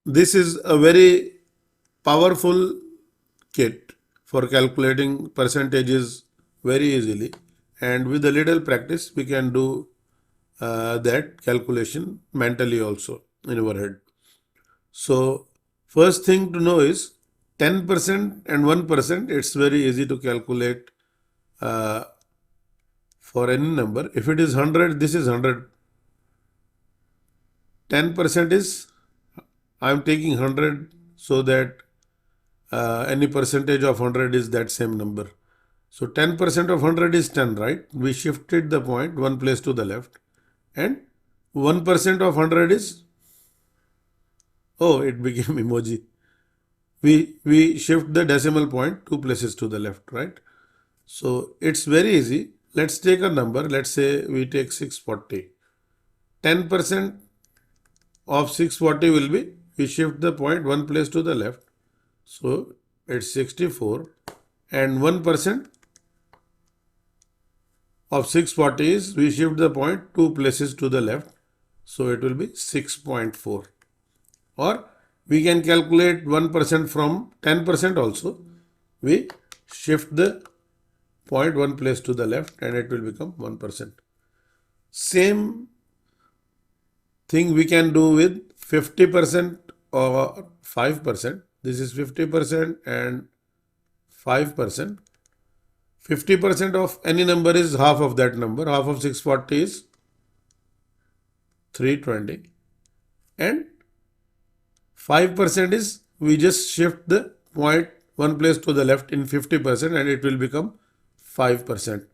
this is a very powerful kit for calculating percentages very easily, and with a little practice we can do that calculation mentally also in our head. So first thing to know is 10% and 1%. It's very easy to calculate uh, for any number. If it is 100, this is 100. 10% is, I am taking 100 so that any percentage of 100 is that same number. So 10% of 100 is 10, right? We shifted the point one place to the left. And 1% of 100 is, oh, it became emoji. We shift the decimal point two places to the left, right? So it's very easy. Let's take a number. Let's say we take 640. 10% of 640 will be, we shift the point one place to the left. So it's 64, and 1% of 640 is, we shift the point two places to the left. So it will be 6.4. Or we can calculate 1% from 10% also. We shift the point one place to the left and it will become 1%. Same thing we can do with 50% or 5%. This is 50% and 5%. 50% of any number is half of that number. Half of 640 is 320. And 5% is, we just shift the point one place to the left in 50% and it will become 5%.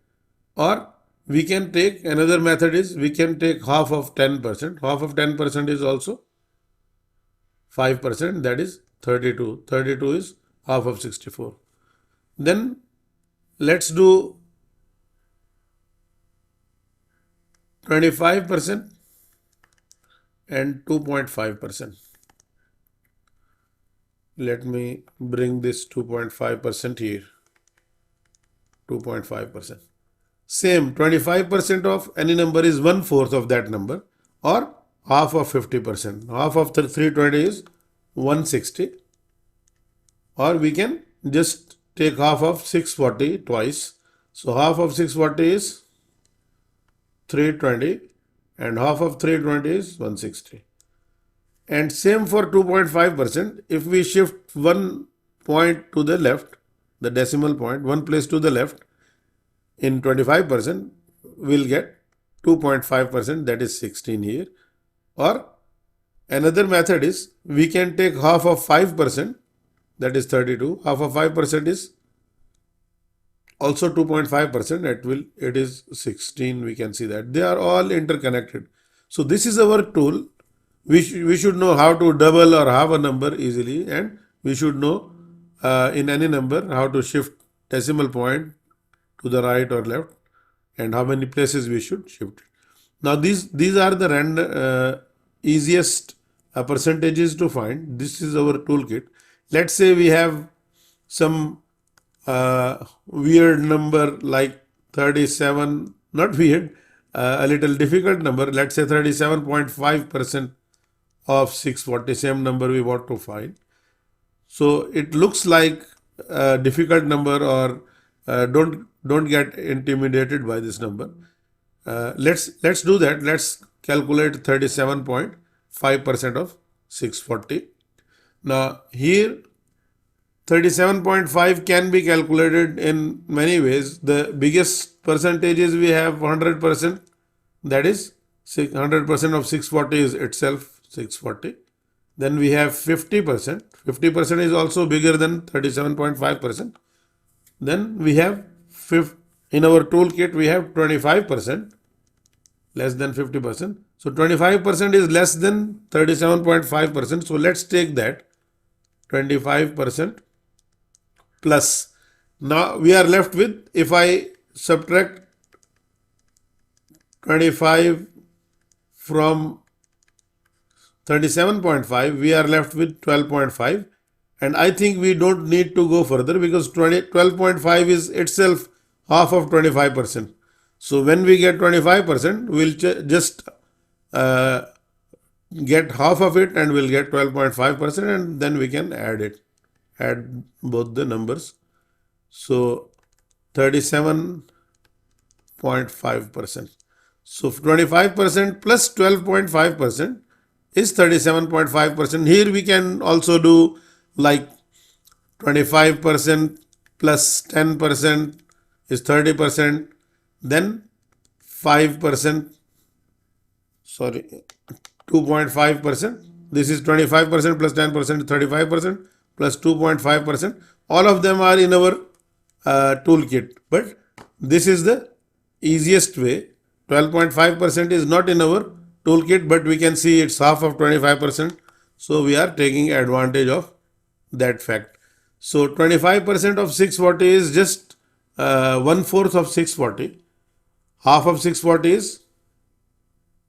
Or we can take, another method is, we can take half of 10%. Half of 10% is also 5%, that is 32. 32 is half of 64. Then let's do 25% and 2.5%. Let me bring this 2.5% here. 2.5%. Same, 25% of any number is 1/4 of that number, or half of 50%. Half of 320 is 160. Or we can just take half of 640 twice. So half of 640 is 320 and half of 320 is 160. And same for 2.5%. If we shift one point to the left, the decimal point, one place to the left, in 25%, we'll get 2.5%, that is 16 here. Or another method is, we can take half of 5%, that is 32. Half of 5% is also 2.5%, it is 16, we can see that. They are all interconnected. So this is our tool. We should know how to double or halve a number easily, and we should know in any number how to shift decimal point to the right or left and how many places we should shift it. Now these are the easiest percentages to find. This is our toolkit. Let's say we have some weird number like 37, not weird, a little difficult number. Let's say 37.5% of 640, same number we want to find. So it looks like a difficult number, or don't get intimidated by this number. Let's do that. Let's calculate 37.5% of 640. Now here 37.5 can be calculated in many ways. The biggest percentages we have 100%, that is 100% of 640 is itself 640. Then we have 50%. 50% is also bigger than 37.5%. Then we have, in our toolkit, we have 25%, less than 50%. So 25% is less than 37.5%. So let's take that 25% plus. Now we are left with, if I subtract 25 from 37.5, we are left with 12.5. And I think we don't need to go further, because 12.5 is itself half of 25%. So when we get 25%, we'll just get half of it and we'll get 12.5%, and then we can add both the numbers. So 37.5%. So 25% plus 12.5% is 37.5%. Here we can also do like 25% plus 10% is 30%, then 5%, sorry, 2.5%. This is 25% plus 10% 35% plus 2.5%. All of them are in our toolkit, but this is the easiest way. 12.5% is not in our toolkit, but we can see it's half of 25%. So we are taking advantage of that fact. So 25% of 640 is just 1/4 of 640. Half of 640 is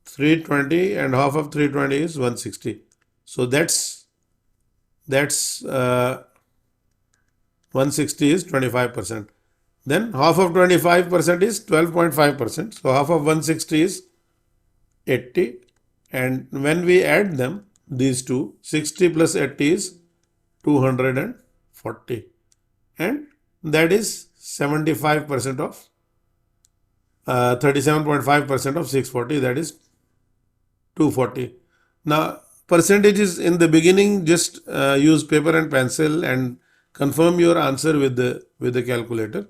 320 and half of 320 is 160. So that's 160 is 25%. Then half of 25% is 12.5%. So half of 160 is 80. And when we add them, these two, 60 plus 80 is 240. And that is 75% of 37.5% of 640, that is 240. Now, percentages in the beginning, just use paper and pencil and confirm your answer with the calculator.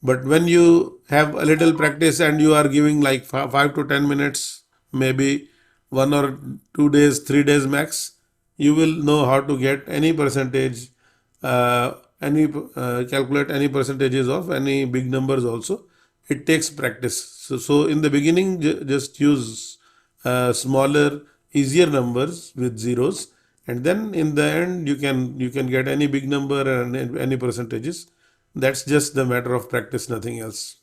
But when you have a little practice and you are giving like 5 to 10 minutes, maybe 1 or 2 days, 3 days max, you will know how to get any percentage, calculate any percentages of any big numbers also. It takes practice. So in the beginning, just use smaller, easier numbers with zeros, and then in the end you can get any big number and any percentages. That's just the matter of practice, nothing else.